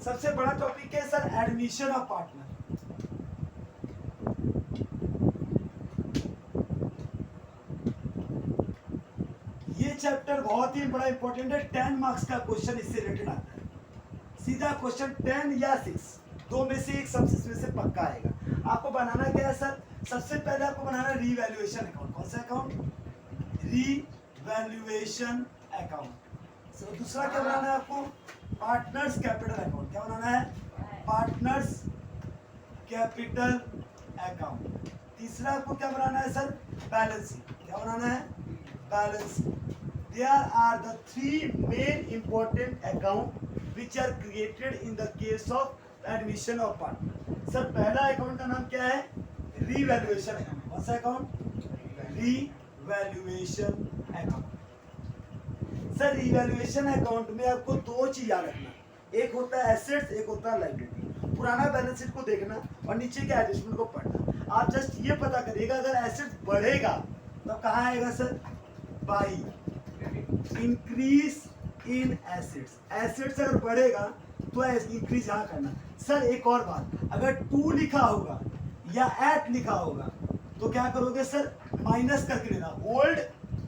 सबसे बड़ा टॉपिक है सर एडमिशन ऑफ पार्टनर। ये चैप्टर बहुत ही बड़ा इंपॉर्टेंट है, 10 मार्क्स का क्वेश्चन इससे रिलेटेड आता है। सीधा क्वेश्चन 10 या 6 दो में से एक सबसे इसमें से पक्का आएगा। आपको बनाना क्या है सर, सबसे पहले आपको बनाना रीवैल्यूएशन अकाउंट। कौन सा अकाउंट? Revaluation account. दूसरा क्या बनाना है आपको? Partners capital account. क्या बनाना है? Partners capital account. तीसरा आपको क्या बनाना है सर? Balance sheet. क्या बनाना है? Balance sheet. There are the three main important account which are created in the case of admission of partner. Sir पहला अकाउंट का नाम क्या है? Revaluation account. कौन सा account? Revaluation account. Sir revaluation account में आपको दो चीज याद रखना, एक होता है एसेट्स, एक होता है लायबिलिटी। पुराना बैलेंस शीट को देखना और नीचे के एडजस्टमेंट को पढ़ना। आप जस्ट ये पता करिएगा अगर एसेट्स बढ़ेगा तो कहाँ आएगा sir? By increase in assets. Assets अगर बढ़ेगा तो इंक्रीज यहाँ करना। सर एक और बात, अगर 2 लिखा होगा या 8 लिखा होगा तो क्या करोगे सर? माइनस करके लेना। ओल्ड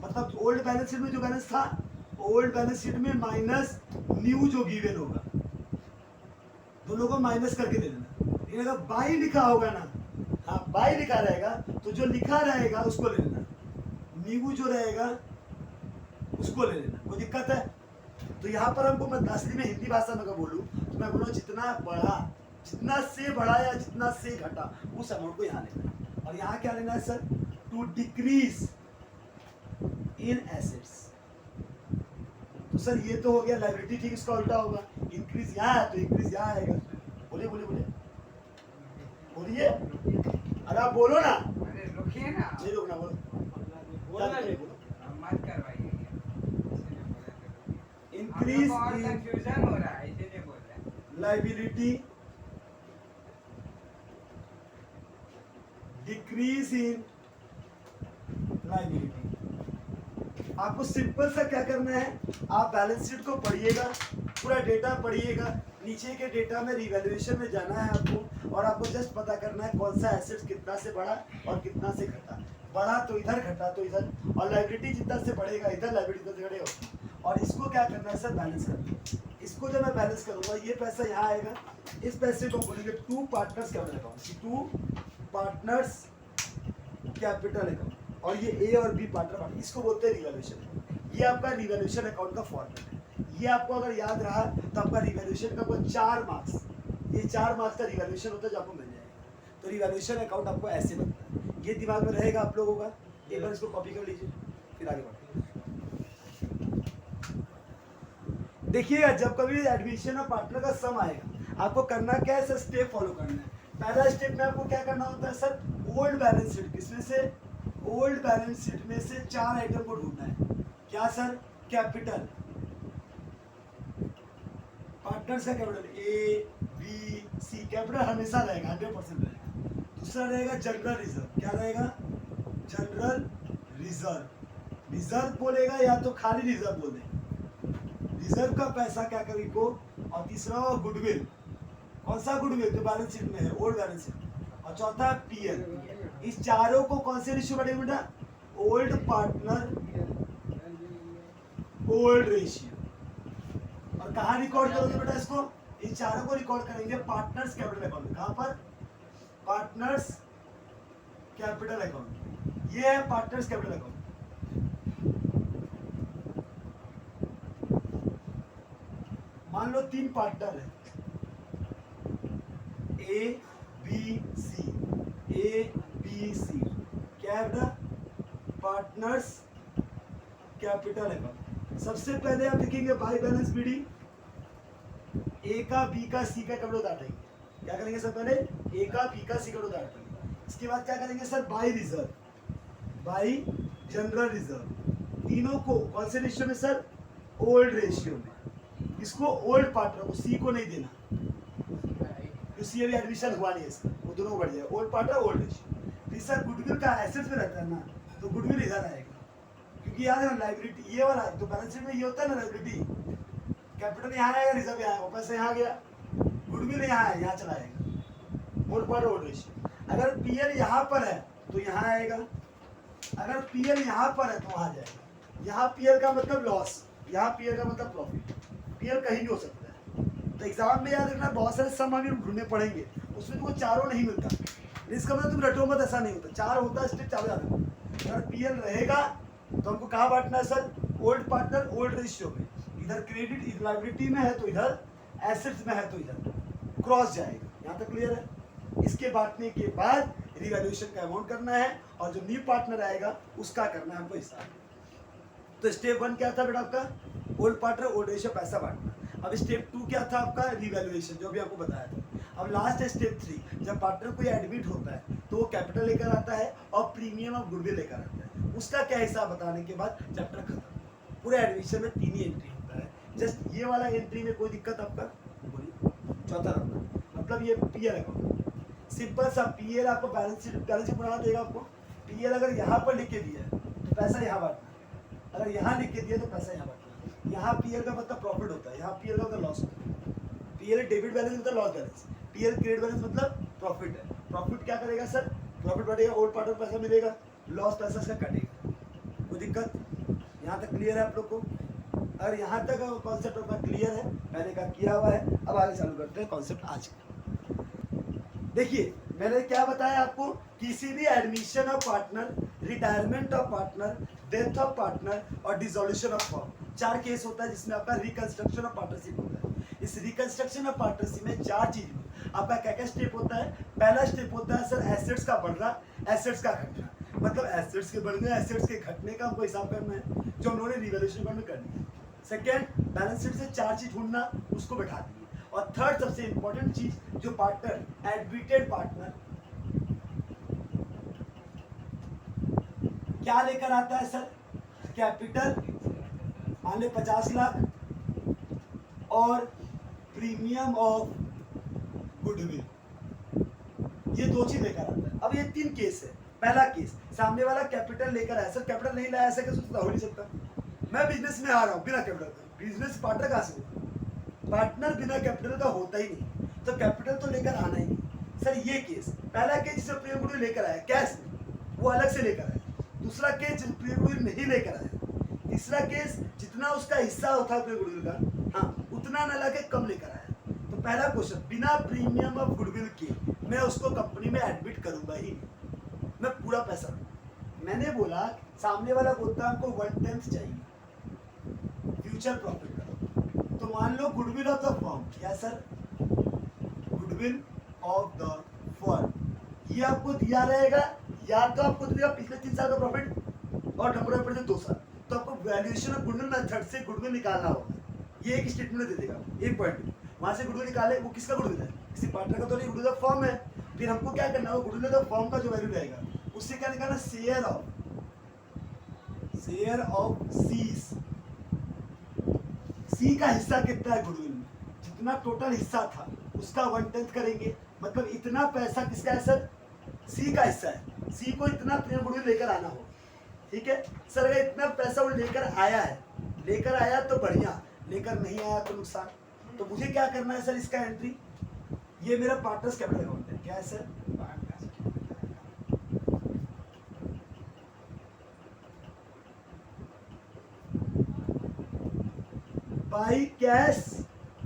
मतलब ओल्ड बैलेंस शीट में जो बैलेंस था, ओल्ड बैलेंस शीट में माइनस न्यू जो गिवन होगा, दोनों को माइनस करके ले लेना। लेकिन अगर बाई लिखा होगा ना, हाँ बाई लिखा रहेगा तो जो लिखा रहेगा उसको ले लेना, न्यू जो रहेगा उसको ले लेना। कोई दिक्कत है? तो यहाँ पर हमको, मैं असली में हिंदी भाषा में बोलूँ तो मैं बोलूँ जितना बढ़ा, जितना से बढ़ा या जितना से घटा उस अमाउंट को यहाँ लेना है। और यहाँ क्या लेना है sir? To decrease in assets. तो सर ये तो हो गया लायबिलिटी, ठीक, इसका उल्टा होगा, इंक्रीज यहाँ है तो इंक्रीज यहाँ आएगा। बोलिए बोलिए बोलिए बोलिए, अरे आप बोलो ना। अरे रुकिए ना, नहीं रुकना, बोलो बोलना नहीं, मत करवाइए। इंक्रीज इन कंफ्यूजन हो रहा है, इसीलिए बोल रहे हैं। Liability, decrease in liability. आपको सिंपल सा क्या करना है, आप बैलेंस शीट को पढ़िएगा, पूरा डेटा पढ़िएगा, नीचे के डेटा में रिवैल्यूएशन में जाना है आपको, और आपको जस्ट पता करना है कौन सा एसेट्स कितना से बढ़ा और कितना से घटा। बढ़ा तो इधर, घटा तो इधर, और लायबिलिटी जितना से बढ़ेगा इधर, लायबिलिटी जितना से घटेगा। और इसको क्या करना है सर? बैलेंस करना। इसको जब मैं बैलेंस करूंगा ये पैसा यहाँ आएगा, इस पैसे को बोलेंगे to partners capital account, to partners capital account. और ये ए और बी पार्टनर, इसको बोलते हैं रिवैल्यूएशन। ये आपका रिवैल्यूएशन अकाउंट का फॉर्मेट है। ये आपको अगर याद रहा तो आपका रिवैल्यूएशन का 4 मार्क्स, ये 4 मार्क्स का रिवैल्यूएशन होता है जो आपको मिल जाएगा। तो रिवैल्यूएशन अकाउंट आपको ऐसे बनता है, ये दिमाग में रहेगा आप लोगों का। एक बार इसको कॉपी कर लीजिए, फिर आगे बढ़ते हैं। देखिएगा जब कभी एडमिशन ऑफ पार्टनर का सम आएगा, आपको करना क्या है सर? स्टेप फॉलो करना है। पहला स्टेप में आपको क्या करना होता है सर? ओल्ड बैलेंस शीट, किसमें से? ओल्ड बैलेंस शीट में से 4 आइटम को ढूंढना है। क्या सर? कैपिटल, पार्टनर्स का capital A B C, capital हमेशा रहेगा, 100% रहेगा। दूसरा रहेगा जनरल रिजर्व। क्या रहेगा? General reserve. रिजर्व बोलेगा या तो खाली रिजर्व बोल देगा, रिजर्व का पैसा क्या करेगी को। और तीसरा गुडविल। कौन सा गुडविल? जो बैलेंस शीट में है, ओल्ड बैलेंस शीट। और चौथा पीएल। इस चारों को कौन से रेशियो बढ़ेगा बेटा? Old partner old ratio. और कहाँ रिकॉर्ड करोगे बेटा इसको? इन चारों को रिकॉर्ड करेंगे पार्टनर्स कैपिटल अकाउंट। कहाँ पर? Partners capital account. ये है पार्टनर्स कैपिटल अकाउंट। मान लो 3 पार्टनर है, ए बी सी, ए बी सी। क्या है बेटा? Partners capital account. सबसे पहले आप लिखेंगे बाई बैलेंस बीडी, ए का बी का सी का कैपिटल उतारेंगे। क्या करेंगे सर? पहले ए का बी का सी का कैपिटल उतारेंगे। इसके बाद क्या करेंगे sir? By reserve, by general reserve. तीनों को कौन से रेशियो में सर? ओल्ड रेशियो में। इसको ओल्ड पार्टनर को, सी को नहीं देना, तो सी अभी एडमिशन हुआ नहीं है इसका, वो दोनों बढ़ जाएगा। Old partner old ratio. Sir goodwill का एसेट्स में रहता है ना, तो गुडविल इधर आएगा, क्योंकि याद है लायबिलिटी ये वाला, तो बैलेंस शीट में ये होता है ना लायबिलिटी, कैपिटल यहाँ आएगा, रिजर्व यहाँ आएगा, पैसा यहाँ गया। गुडविल यहाँ है, यहाँ चला जाएगा ओल्ड पार्टनर ओल्ड रेशियो। अगर पीएल यहाँ पर है तो यहाँ आएगा, अगर पीएल यहाँ पर है तो वहाँ जाएगा। यहाँ पीएल का मतलब लॉस, यहाँ पीएल का मतलब प्रॉफिट। पीएल कहीं भी हो सकता है। तो एग्जाम में याद रखना बहुत सारे सम अभी ढूंढने पड़ेंगे, उसमें तुमको चारों नहीं मिलता, इसका मतलब तुम रटो मत, ऐसा नहीं होता। चार होता है स्टेप, चारों याद रखो। अगर पीएल रहेगा तो हमको कहाँ बांटना है sir? Old partner old ratio में। इधर क्रेडिट इधर लायबिलिटी में है तो इधर एसेट्स में है तो इधर क्रॉस जाएगा। यहाँ तक क्लियर है? इसके बांटने के बाद रिवैल्यूएशन का अमाउंट करना है और जो न्यू पार्टनर आएगा उसका करना है हमको हिसाब। तो स्टेप 1 क्या था बेटा आपका? ओल्ड पार्टनर ओल्ड रेशियो पैसा बांटना। अब स्टेप 2 क्या था आपका? रिवैल्यूएशन, जो भी आपको बताया था। अब लास्ट है स्टेप 3, जब पार्टनर कोई एडमिट होता है तो वो कैपिटल लेकर आता है और प्रीमियम ऑफ गुडविल लेकर आता है। उसका क्या हिसाब बताने के बाद चैप्टर खत्म। पूरे एडमिशन में 3 ही एंट्री होता है। जस्ट ये वाला एंट्री में कोई दिक्कत आपका? बोलिए। चौथा नंबर मतलब ये पीएल अकाउंट, सिंपल सा पीएल आपको बैलेंस शीट बनाना देगा आपको। पीएल अगर यहाँ पर लिख के दिया है तो पैसा यहाँ बांटना, अगर यहाँ लिख के दिया तो पैसा यहाँ बांटना। यहाँ पीएल का मतलब प्रॉफिट होता है, यहाँ पीएल का मतलब लॉस होता है। पीएल डेबिट बैलेंस मतलब loss balance, PL credit balance मतलब प्रॉफिट है। प्रॉफिट क्या करेगा सर? प्रॉफिट बढ़ेगा, ओल्ड पार्टनर पैसा मिलेगा, लॉस पैसा इसका कटेगा। कोई दिक्कत? यहाँ तक क्लियर है आप लोग को? अगर यहाँ तक कॉन्सेप्ट आपका क्लियर है, मैंने कहा किया हुआ है, अब आगे चालू करते हैं कॉन्सेप्ट आज का। देखिए मैंने क्या बताया आपको? किसी भी admission of partner, retirement of partner, death of partner और डिसोल्यूशन ऑफ फर्म, 4 केस होता है जिसमें आपका रिकंस्ट्रक्शन ऑफ पार्टनरशिप होता है। इस रिकंस्ट्रक्शन ऑफ पार्टनरशिप में 4 चीज आपका क्या क्या स्टेप होता है? पहला स्टेप होता है सर एसेट्स का बढ़ना, एसेट्स का घटना। मतलब एसेट्स के बढ़ने, एसेट्स के घटने का हमको हिसाब करना है, जो हम लोगों ने रिवैल्यूएशन में करनी है। सेकेंड, बैलेंस शीट से 4 चीज ढूंढना, उसको बैठा दिए। और थर्ड सबसे इंपॉर्टेंट चीज, जो पार्टनर एडमिटेड पार्टनर क्या लेकर आता है सर? कैपिटल मान ले 50 लाख और प्रीमियम ऑफ गुडविल, ये 2 चीज लेकर आता है। अब ये 3 केस है। पहला केस, सामने वाला कैपिटल लेकर आया, सर कैपिटल नहीं लाया, ऐसा कैसे हो नहीं सकता? मैं बिजनेस में आ रहा हूँ बिना कैपिटल का, बिजनेस पार्टनर कहाँ से होगा? पार्टनर बिना कैपिटल का होता ही नहीं, तो कैपिटल तो लेकर आना ही नहीं। सर ये केस, पहला केस जिसे प्रिय गुडविल लेकर आया कैश में, वो अलग से लेकर आया। दूसरा केस प्रिय गुडविल नहीं लेकर आया। तीसरा केस जितना उसका हिस्सा होता है प्रिय गुडविल का, हाँ उतना न लाके कम लेकर आया। तो पहला क्वेश्चन, बिना प्रीमियम ऑफ गुडविल के मैं उसको कंपनी में एडमिट करूंगा ही नहीं, मैं पूरा पैसा। मैंने बोला सामने वाला बोलता हमको 1/10 चाहिए फ्यूचर प्रॉफिट का, तो मान लो गुडविल ऑफ द फर्म, क्या sir? Goodwill of the firm, ये आपको दिया रहेगा, या तो आपको दिया पिछले 3 साल का प्रॉफिट और नंबर ऑफ परसेंट 2 साल, तो आपको वैल्यूएशन ऑफ गुडविल मेथड से गुडविल निकालना होगा। ये एक स्टेटमेंट दे देगा, एक पॉइंट वहां से गुडविल निकाले, वो किसका गुडविल है? किसी पार्टनर का तो नहीं, गुडविल ऑफ फर्म है। फिर हमको क्या करना है? गुडविल ऑफ फर्म का जो वैल्यू रहेगा उससे क्या निकालना? शेयर ऑफ सीज, सी का हिस्सा कितना है गुडविल में, जितना टोटल हिस्सा था उसका 1/10 करेंगे, मतलब इतना पैसा किसका है सर? सी का हिस्सा है। सी को इतना गुडविल लेकर आना हो, ठीक है सर। अगर इतना पैसा वो लेकर आया तो बढ़िया, लेकर नहीं आया तो नुकसान। तो मुझे क्या करना है सर? इसका एंट्री, ये मेरा पार्टनर्स कैपिटल अकाउंट है, क्या है सर? बाई कैश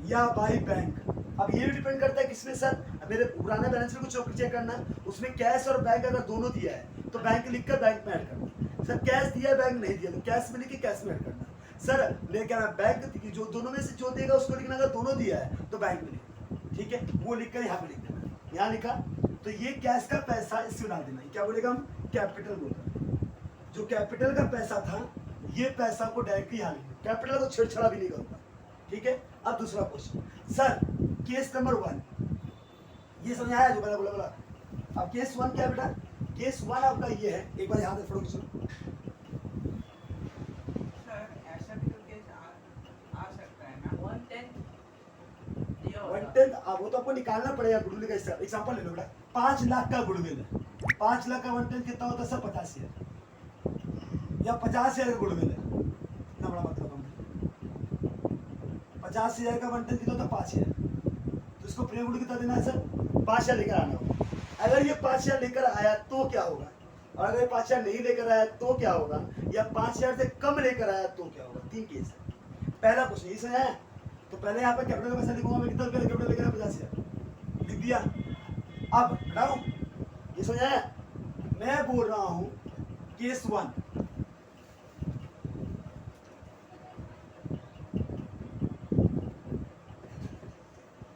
या बाई बैंक। अब ये भी डिपेंड करता है किसमें सर? अब मेरे पुराना बैलेंस शीट को चेक करना है, उसमें कैश और बैंक अगर दोनों दिया है तो बैंक लिखकर बैंक में ऐड करना। सर कैश दिया है बैंक नहीं दिया तो कैश में लिख के कैश में ऐड करना। सर मैं कह रहा बैंक जो दोनों में से जो देगा उसको लिखना, अगर दोनों दिया है तो बैंक में लिखना, ठीक है वो लिखकर यहाँ पे लिख देना। यहाँ लिखा तो ये कैश का पैसा इसमें डाल देना, क्या बोलेगा हम? कैपिटल बोलते। जो कैपिटल का पैसा था ये पैसा को डायरेक्टली यहाँ लिखना, कैपिटल को छेड़छाड़ा भी नहीं करूंगा, ठीक है। अब दूसरा क्वेश्चन, सर केस नंबर 1, ये समझ आया जो मैंने बोला? अब केस 1 क्या बेटा? केस 1 आपका ये है, एक बार यहाँ से फोटो खींचो। सर ऐसा भी तो केस आ सकता है ना, 1/10 अब वो तो आपको निकालना पड़ेगा गुडविल का हिस्सा। एग्जांपल ले लो बेटा, 5 लाख का गुडविल है, 5 लाख का 1/10 कितना होता है सर? 50,000 या 50,000 का गुडविल है, इतना बड़ा मतलब 50,000 का 1/10 कितना होता है? 5,000। तो तो इसको प्रीमियम गुडविल कितना देना है सर? 5 शेयर लेकर आना होगा। अगर ये 5 शेयर लेकर आया तो क्या होगा, और अगर ये 5 शेयर नहीं लेकर आया तो क्या होगा, या 5 शेयर से कम लेकर आया तो क्या होगा। 3 केस है। पहला क्वेश्चन ये समझ आया? तो पहले यहाँ पे कैपिटल का पैसा लिखूंगा मैं, कितना रुपया कैपिटल लेकर आया? 50 शेयर लिख दिया। अब हटाओ, ये समझ आया? मैं बोल रहा हूं केस 1,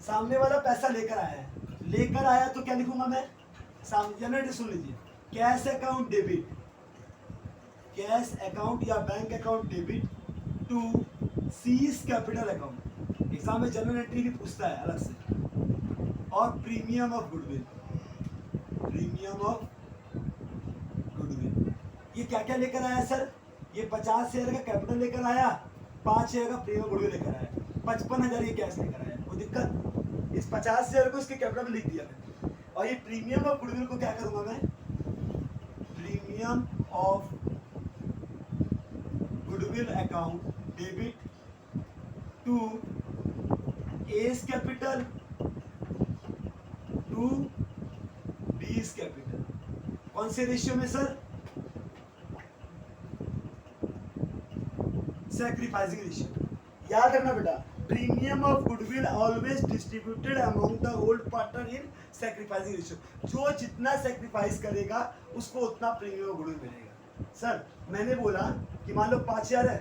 सामने वाला पैसा लेकर आया है, लेकर आया तो क्या लिखूंगा मैं? सामने सुन लीजिए, cash account debit, cash account या bank account debit to C's capital account. Exam में जनरल एंट्री भी पूछता है अलग से। और premium of goodwill, premium of goodwill, ये क्या क्या लेकर आया सर? ये 50 शेयर का कैपिटल लेकर आया, 5 शेयर का प्रीमियम गुडविल लेकर आया, 55,000 ये कैश लेकर आया। कोई दिक्कत? इस 50 शेयर को इसके कैपिटल में लिख दिया मैंने। और ये प्रीमियम ऑफ गुडविल को क्या करूंगा मैं? Premium of goodwill account debit to S capital to B's capital. कौन से रेशियो में सर? Sacrificing ratio. याद रखना बेटा, premium of goodwill always distributed among the old partner in sacrificing ratio. जो जितना सैक्रिफाइस करेगा उसको उतना प्रीमियम ऑफ गुडविल मिलेगा। सर मैंने बोला कि मान लो 5,000 है,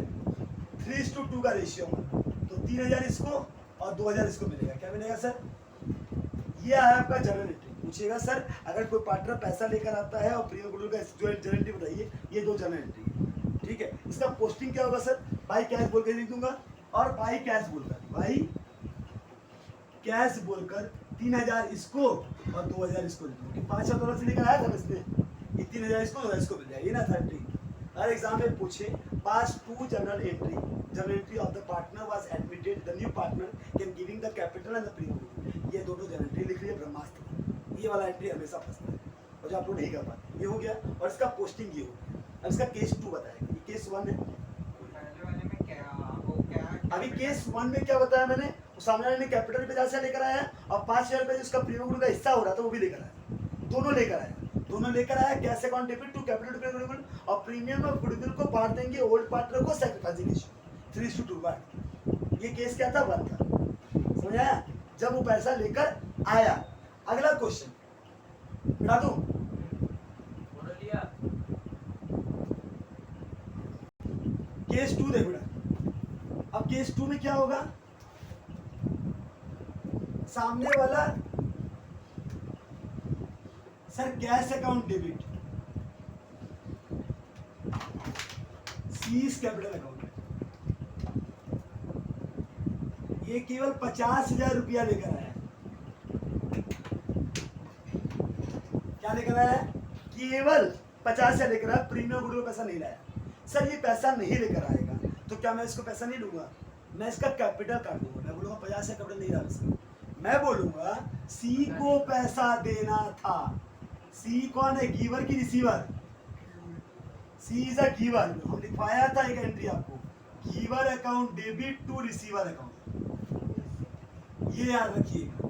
3:2 का रेशियो में, तो 3,000 इसको और 2,000 इसको मिलेगा। क्या मिलेगा सर? ये आया आपका जनरल एंट्री। पूछेगा सर अगर कोई पार्टनर पैसा लेकर आता है और प्रीमियम गुडविल का जो जनरल एंट्री बताइए, ये 2 जनरल एंट्री है, ठीक है। इसका पोस्टिंग क्या होगा सर? बाई कैश बोल के लिख दूंगा, और बाई कैश बोलकर, बाई कैश बोलकर 3,000 इसको और 2,000 इसको लिख दूंगा। 5,000 से लेकर आया था इसमें, ये 3,000 इसको 2,000 इसको मिल जाएगा। ये ना था एंट्री। हर एग्जाम में पूछे pass to general entry, general entry of the partner was admitted, the new partner can giving the capital and the premium. ये दोनों जनरल एंट्री लिख लिया, ब्रह्मास्त्र। ये वाला एंट्री हमेशा फंसता है और जो आप लोग नहीं कर पाते। ये हो गया, और इसका पोस्टिंग ये हो गया। अब इसका केस 2 बताएगा, ये केस 1 है। अभी केस 1 में क्या बताया मैंने? सामने वाले ने कैपिटल 50,000 लेकर आया और 5,000 रुपये उसका प्रीमियम गुडविल का हिस्सा हो रहा था वो भी लेकर आया। दोनों लेकर आया cash account debit to capital to premium goodwill, और प्रीमियम ऑफ गुडविल को बांट देंगे ओल्ड पार्टनर को सैक्रिफाइसिंग रेशियो 3:2 बांट। ये केस क्या था? 1 था। समझ आया? जब वो पैसा लेकर आया। अगला क्वेश्चन बता दूं? केस 2 देखो बेटा। अब केस 2 में क्या होगा? सामने वाला sir cash account debit, seize capital account, ये केवल 50,000 रुपया लेकर आया। क्या लेकर आया? केवल 50,000 लेकर आया, प्रीमियम गुडविल पैसा नहीं लाया। सर ये पैसा नहीं लेकर आएगा तो क्या मैं इसको पैसा नहीं लूंगा? मैं इसका कैपिटल काट दूंगा। मैं बोलूंगा 50,000 कैपिटल नहीं रहा इसका। मैं बोलूंगा सी को पैसा देना था। सी कौन है? गिवर की receiver? C is a giver. हम लिखवाया था एक एंट्री आपको, giver account debit to receiver account. ये याद रखिएगा,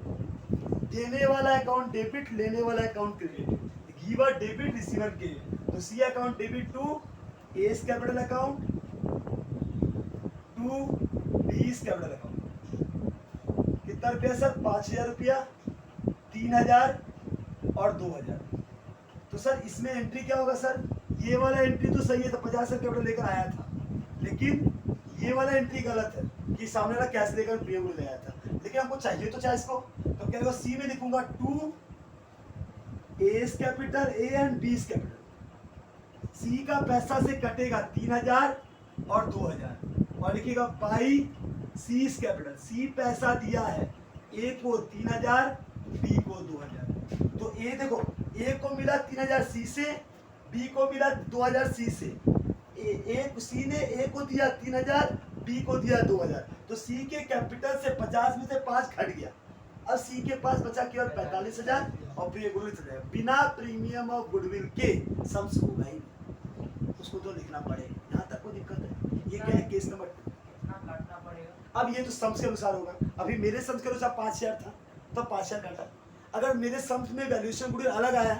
देने वाला अकाउंट डेबिट, लेने वाला account credit. Giver debit, receiver के। तो C account debit to S capital account to B's capital account. कितना रुपया सर? 5,000 रुपया, 3,000 और 2,000। तो सर इसमें एंट्री क्या होगा सर? ये वाला एंट्री तो सही है, तो 50,000 कैपिटल लेकर आया था, लेकिन ये वाला एंट्री गलत है कि सामने वाला कैश लेकर प्रीमियम ले आया था। लेकिन हमको चाहिए तो चाहे इसको, तो क्या सी में लिखूंगा to S capital A and B's capital. C का पैसा से कटेगा 3,000 और 2,000 और लिखिएगा बाई सी कैपिटल। सी पैसा दिया है, ए को 3,000, बी को 2,000। तो ए देखो, ए को मिला 3,000 सी से, बी को मिला 2,000 सी से। सी ने ए को दिया 3,000, बी को दिया 2,000। तो सी के कैपिटल से 50 में से 5 घट गया। अब सी के पास बचा केवल 45,000 और प्रीमियम गुडविल चल जाएगा। बिना प्रीमियम ऑफ गुडविल के सम्स होगा ही नहीं, उसको तो लिखना पड़ेगा। यहाँ तक कोई दिक्कत है? ये क्या है? Case number 2। अब ये तो सम्स के अनुसार होगा। अभी मेरे सम्स के अनुसार 5,000 था, तो 5,000 काटा। अगर मेरे सम्स में वैल्यूएशन गुडविल अलग आया,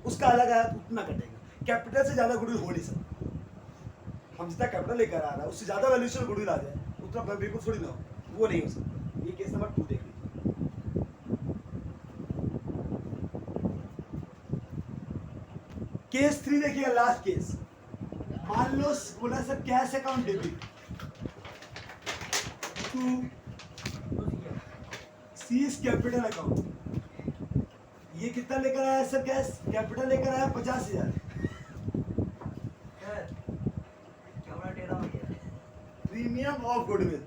उसका अलग आया, तो उतना कटेगा। कैपिटल से ज़्यादा गुडविल हो नहीं सकता। हम जितना कैपिटल लेकर आ रहा है उससे ज़्यादा वैल्यूएशन गुडविल आ जाए, उतना बिल्कुल थोड़ी ना हो, वो नहीं हो सकता। ये केस नंबर 2 देख लीजिए। केस 3 देखिएगा, लास्ट केस। मान लो बोला sir cash account debit to C's capital account. ये कितना लेकर आया सर? कैश कैपिटल लेकर आया 50,000। Premium of goodwill,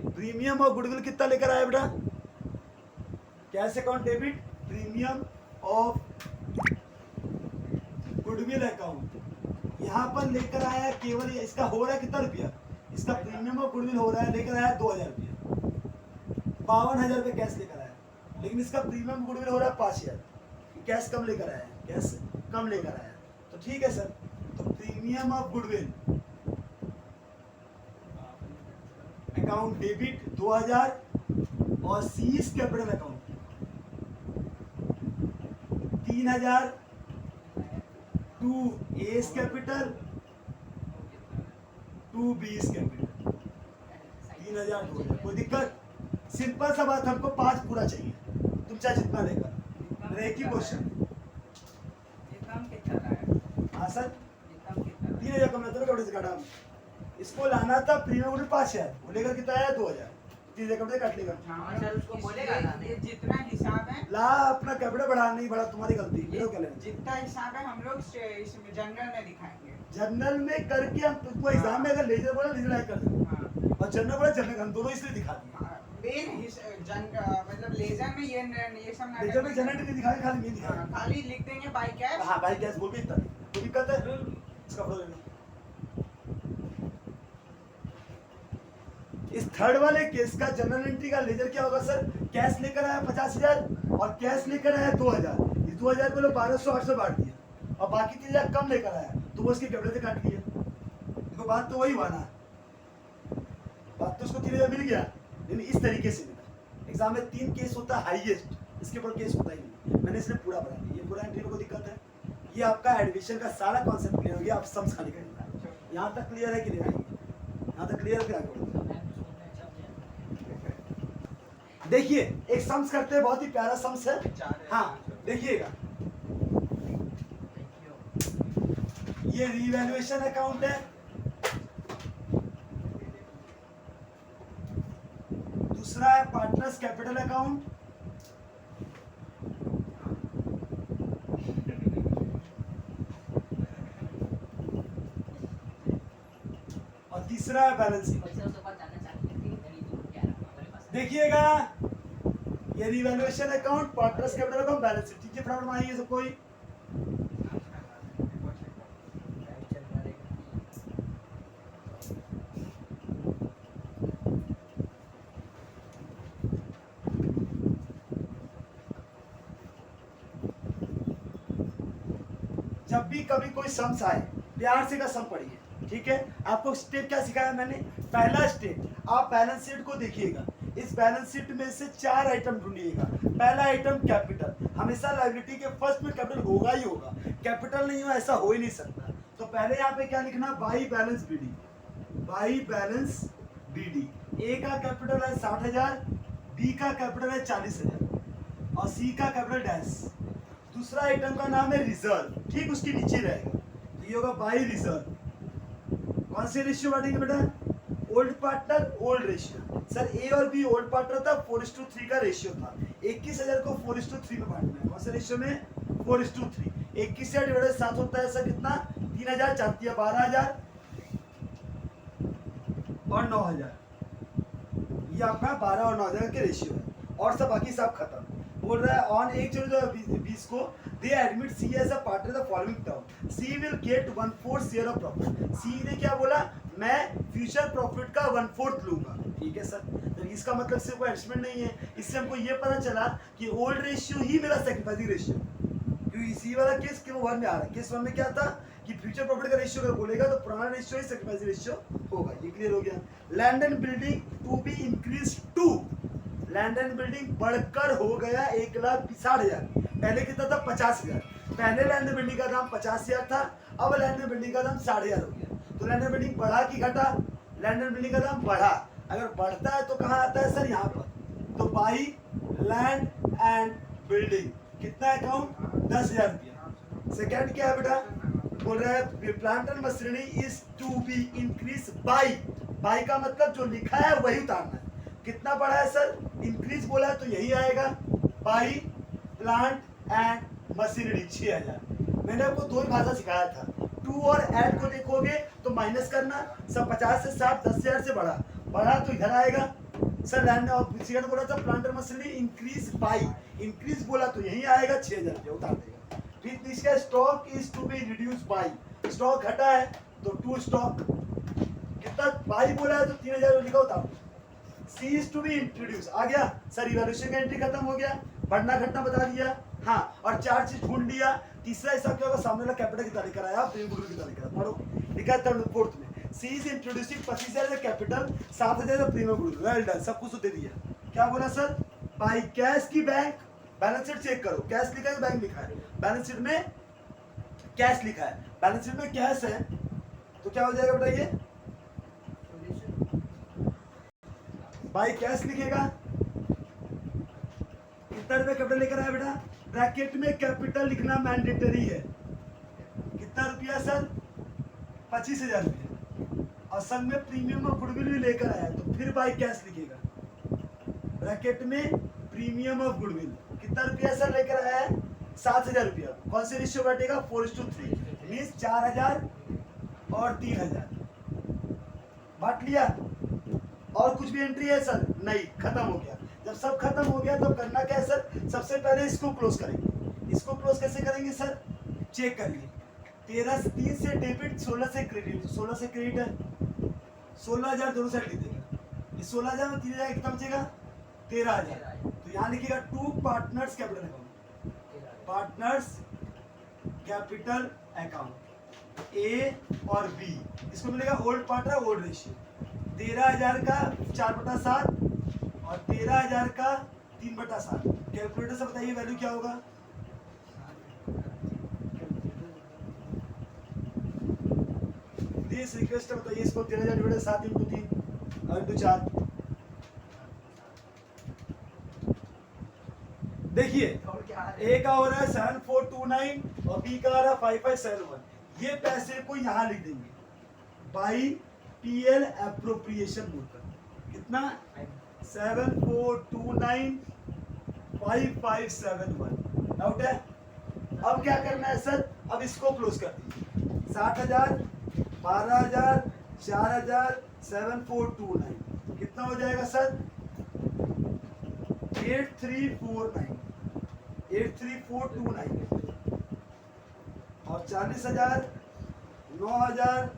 premium of goodwill कितना लेकर आया बेटा? Cash account debit premium of goodwill account, यहाँ पर लेकर आया केवल इसका हो रहा है कितना रुपया? इसका प्रीमियम ऑफ गुडविल हो रहा है, लेकर आया 2,000 रुपया, 52,000 रुपये कैश लेकर आया। लेकिन इसका प्रीमियम गुडविल हो रहा है 5,000, कैश कम लेकर आया, कैश कम लेकर आया। तो ठीक है सर, तो premium of goodwill account debit 2,000 और C's capital account 3,000 to S capital to B's capital 3,000 2,000। कोई दिक्कत? सिंपल सा बात, हमको 5 पूरा चाहिए, तुम चाहे जितना लेगा। एक ही क्वेश्चन। हाँ सर, 3,000 कम रहता है कपड़े से काटा। इसको लाना था प्रीमियम गुडविल 5,000, वो लेकर कितना आया? 2,000। 3,000 कपड़े काट लेगा। ये जितना हिसाब है ला अपना कैपिटल बढ़ा, नहीं बढ़ा तुम्हारी गलती, मेरे को क्या लेना? जितना हिसाब है हम लोग इसमें जनरल में दिखाएंगे। जनरल में करके हम तुमको एग्जाम में अगर लेजर बोला लेजर कर देंगे, हाँ। और जनरल बोला जनरल, हम दोनों इसलिए दिखा देंगे। मतलब लेजर में ये सब ना लेजर में जनरल नहीं दिखाएंगे, खाली नहीं हाँ, दिखाएंगे। खाली लिख देंगे बाई कैश। हाँ भाई कैश बोल के इतना तो दिक्कत है, इसका पता नहीं। इस थर्ड वाले केस का जनरल एंट्री का लेजर क्या होगा सर? कैश लेकर आया 50,000 और कैश लेकर आया 2,000। इस 2,000 को 1200 800 बांट दिया और बाकी 3,000 कम लेकर आया, तो वो उसके कैपिटल से काट लिया। देखो बात तो वही हुआ ना, बात तो उसको 3,000 मिल गया, लेकिन इस तरीके से मिला। एग्जाम में 3 केस होता है हाईएस्ट, इसके ऊपर केस होता ही नहीं। मैंने इसलिए पूरा बना दिया। ये पूरा एंट्री में कोई दिक्कत है? ये आपका एडमिशन का सारा कॉन्सेप्ट क्लियर हो गया। आप सम्स खाली करेंगे, यहाँ तक क्लियर है कि नहीं? यहाँ तक क्लियर है, फिर आगे बढ़ते हैं। देखिए एक सम्स करते हैं, बहुत ही प्यारा सम्स है। हाँ देखिएगा, ये रीवैल्यूएशन अकाउंट है, दूसरा है पार्टनर्स कैपिटल अकाउंट, और तीसरा है बैलेंस शीट। देखिएगा, ये revaluation account, partners capital account, balance sheet. ठीक है, प्रॉब्लम आई है सब कोई? जब भी कभी कोई सम्स आए, प्यार से का सम पढ़िए, ठीक है? आपको स्टेप क्या सिखाया मैंने? पहला स्टेप, आप बैलेंस शीट को देखिएगा। इस बैलेंस शीट में से 4 आइटम ढूंढिएगा। पहला आइटम कैपिटल, हमेशा लायबिलिटी के फर्स्ट में कैपिटल होगा ही होगा, कैपिटल नहीं हो ऐसा हो ही नहीं सकता। तो पहले यहाँ पे क्या लिखना? By balance BD, by balance BD. A का कैपिटल है 60,000, बी का कैपिटल है 40,000 और सी का कैपिटल डैश। दूसरा आइटम का नाम है रिजर्व, ठीक उसके नीचे रहेगा, तो ये होगा बाई रिजर्व। कौन से रेशियो बांटेंगे बेटा? Old partner old ratio. Sir A और बी ओल्ड पार्टनर था, 4:3 का रेशियो था। 21,000 को 4:3 में बांटना है। कौन से रेशियो में? 4:3। 21,000 डिवाइडेड 7 होता है सर कितना? 3,000, 4 दिया 12,000 और 9,000। ये आपका 12 और 9,000 के रेशियो है, और सब बाकी सब खत्म। बोल रहा है ऑन 1/20 को they admit C as a partner the following term, C will get 1/4 share of profit. C ने क्या बोला? मैं फ्यूचर प्रॉफिट का 1/4 लूंगा। ठीक है सर, तो इसका मतलब सिर्फ कोई एडजस्टमेंट नहीं है। इससे हमको ये पता चला कि ओल्ड रेशियो ही मेरा सैक्रिफाइसिंग रेशियो, क्योंकि इसी वाला केस के 1 में आ रहा है। केस 1 में क्या था कि फ्यूचर प्रॉफिट का रेशियो अगर बोलेगा तो पुराना रेशियो ही सैक्रिफाइसिंग रेशियो होगा। ये क्लियर हो गया। Land and building to be increase to, land and building बढ़कर हो गया 1,60,000। पहले कितना था 50,000। पहले लैंड एंड बिल्डिंग का दाम 50,000 था, अब लैंड एंड बिल्डिंग का दाम 60,000 हो गया। तो लैंड एंड बिल्डिंग बढ़ा कि घटा? लैंड एंड बिल्डिंग का दाम बढ़ा। अगर बढ़ता है तो कहाँ आता है सर? यहाँ पर। तो बाई लैंड एंड बिल्डिंग कितना अकाउंट? 10,000 रुपया। सेकेंड क्या है बेटा? बोल रहा है plant and machinery is to be increase by. By का मतलब जो लिखा है वही उतारना है। कितना बढ़ा है सर? इंक्रीज बोला है तो यही आएगा बाई प्लांट एंड मशीनरी 6,000। मैंने आपको दो ही भाषा सिखाया था। टू और ऐड को देखोगे तो माइनस करना। सब 50 से 60 10,000 से बढ़ा, बढ़ा तो इधर आएगा सर। लैंड और सेकंड बोला था plant and machinery increase by, increase बोला तो यही आएगा 6,000 रुपया उतार देगा। फिर इसका stock is to be reduce by, stock घटा है तो टू स्टॉक कितना? बाई बोला है तो 3,000 लिखा उतार दो। सी इज टू बी इंट्रोड्यूस आ गया सर। इवैल्यूएशन का एंट्री खत्म हो गया, बढ़ना घटना बता दिया। हाँ, और 4 चीज ढूंढ लिया। तीसरा हिसाब क्या होगा? सामने वाला कैपिटल कितना लेकर आया, प्रीमियम गुडविल कितना लेकर आया। पढ़ो, लिखा है थर्ड फोर्थ में। C is introducing 25,000 capital, 7,000 premium goodwill. Well done, सब कुछ तो दे दिया। क्या बोला सर? बाई कैश की बैंक बैलेंस शीट चेक करो। कैश लिखा है, बैंक लिखा है। बैलेंस शीट में कैश लिखा है, बैलेंस शीट में कैश है तो क्या हो जाएगा बताइए? बाई कैश लिखेगा। कितना रुपए कैपिटल लेकर आया बेटा? ब्रैकेट में कैपिटल लिखना मैंडेटरी है। कितना रुपया सर? 25,000 रुपया। और संग में प्रीमियम और गुडविल भी लेकर आया तो फिर बाई कैश लिखेगा। ब्रैकेट में प्रीमियम ऑफ गुडविल कितना रुपया सर लेकर आया है? 7,000 रुपया। कौन से रेशियो बैठेगा? 4:3 मीन्स 4,000 और 3,000 बांट लिया। और कुछ भी एंट्री है सर? नहीं, खत्म हो गया। जब सब खत्म हो गया तो करना क्या है सर? सबसे पहले इसको क्लोज करेंगे। इसको क्लोज कैसे करेंगे सर? चेक करिए। 3 से डेबिट, 16 से क्रेडिट। 16 से क्रेडिट है, 16,000 दोनों साइड लिख देगा। इस 16,000 में 3,000 कितना बचेगा? 13,000। तो यहाँ लिखिएगा to partners capital account, partners capital account A और बी। इसको मिलेगा ओल्ड पार्टनर ओल्ड रेशियो। 13,000 का 4/7 और 13,000 का 3/7। कैलकुलेटर से बताइए वैल्यू क्या होगा? प्लीज रिक्वेस्ट बताइए इसको। 13,000 7 × 3 और × 4। देखिए ए का हो रहा है 7429 और बी का आ रहा है 5571। ये पैसे को यहाँ लिख देंगे बाई पीएल एप्रोप्रिएशन बोलकर। कितना? 7429 5571। डाउट है? अब क्या करना है सर? अब इसको क्लोज कर दीजिए। 60,000 12,000 4,000 7429 कितना हो जाएगा सर? 8349 83429 और 40,000 9,000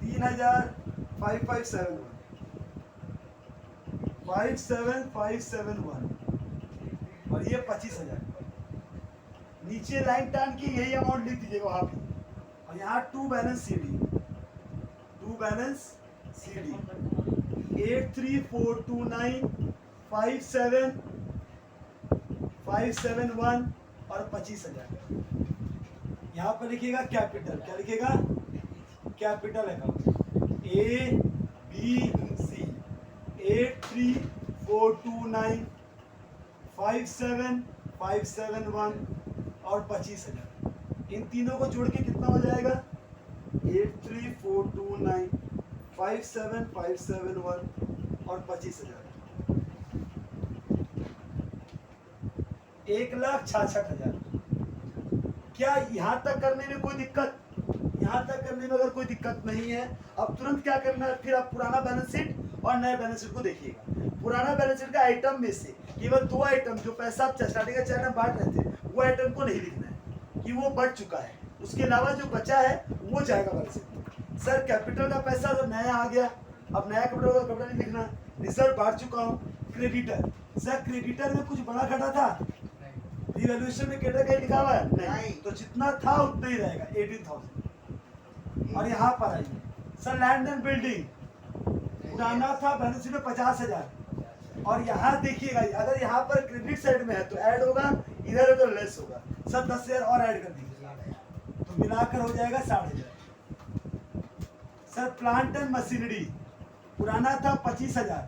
3,000 5571 57571 और ये 25,000। नीचे लाइन टान की यही अमाउंट लिख दीजिएगा वहां पे। और यहाँ टू बैलेंस सीडी 83429 57571 और 25,000। यहाँ पर लिखिएगा कैपिटल। क्या लिखिएगा? Capital account A B C 83429 57571 और 25,000। इन तीनों को जोड़ के कितना हो जाएगा? 83429 57571 और 25,000। 1,66,000। क्या यहाँ तक करने में कोई दिक्कत? यहाँ तक करने में अगर कोई दिक्कत नहीं है, अब तुरंत क्या करना है? फिर आप पुराना बैलेंस शीट और नए बैलेंस शीट को देखिएगा। पुराना बैलेंस शीट का आइटम में से केवल 2 आइटम जो पैसा आप स्टार्टिंग का 4 बांट रहे थे वो आइटम को नहीं लिखना है कि वो बढ़ चुका है। उसके अलावा जो बचा है वो जाएगा बैलेंस शीट। सर कैपिटल का पैसा तो नया आ गया, अब नया कैपिटल का कैपिटल नहीं लिखना। रिजर्व बांट चुका हूँ। क्रेडिटर, सर क्रेडिटर में कुछ बड़ा घटा था? रिवैल्यूएशन में क्रेडिटर कहीं लिखा हुआ है? नहीं। तो जितना था उतना ही रहेगा 18,000। और यहाँ पर आइए सर लैंड एंड बिल्डिंग पुराना था बैलेंस शीट में 50,000 और यहाँ देखिएगा, अगर यहाँ पर क्रेडिट साइड में है तो ऐड होगा, इधर है तो लेस होगा। सर 10,000 और ऐड कर दीजिए, तो मिलाकर हो जाएगा 60,000। सर प्लांट एंड मशीनरी पुराना था 25,000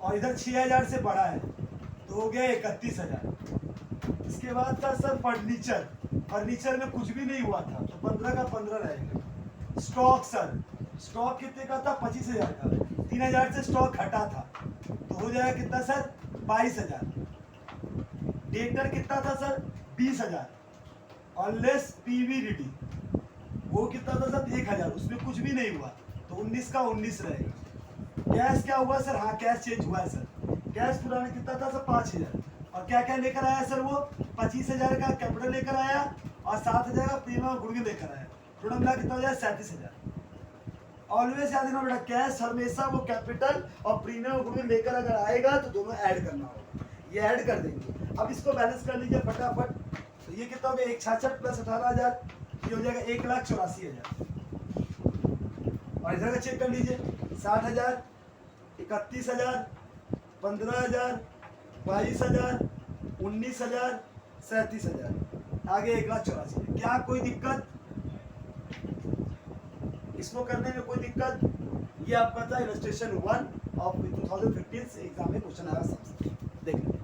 और इधर 6,000 से बढ़ा है तो हो गया 31,000। इसके बाद था सर फर्नीचर, फर्नीचर में कुछ भी नहीं हुआ था तो 15 का 15 रहेगा। स्टॉक सर, स्टॉक कितने का था 25,000 का, 3,000 से स्टॉक हटा था तो हो जाएगा कितना सर 22,000। डेटर कितना था सर 20,000 और लेस पीवी रेडी वो कितना था सर 1,000, उसमें कुछ भी नहीं हुआ तो 19 का 19 रहेगा। कैश क्या हुआ सर, हाँ कैश चेंज हुआ है सर। कैश पुराना कितना था सर 5,000 और क्या क्या लेकर आया सर, वो 25,000 का कैपिटल लेकर आया और 7,000 का प्रीमियम और गुडविल लेकर आया, टोटल मिला कितना हो जाए 37,000। ऑलवेज याद रखना बेटा, कैश हमेशा वो कैपिटल और प्रीमियम और गुडविल लेकर अगर आएगा तो दोनों ऐड करना होगा, ये ऐड कर देंगे। अब इसको बैलेंस कर लीजिए फटाफट, तो ये कितना हो गया 166 प्लस 18,000, ये हो जाएगा 1,84,000। और इधर का चेक कर लीजिए 60,000, 31,000, 15,000, 22,000, 19,000, 37,000, आगे 1,84,000। क्या कोई दिक्कत इसको करने में, कोई दिक्कत? ये आपका था इलस्ट्रेशन 1 ऑफ 2015 से एग्जाम में क्वेश्चन आया सबसे, देख लें।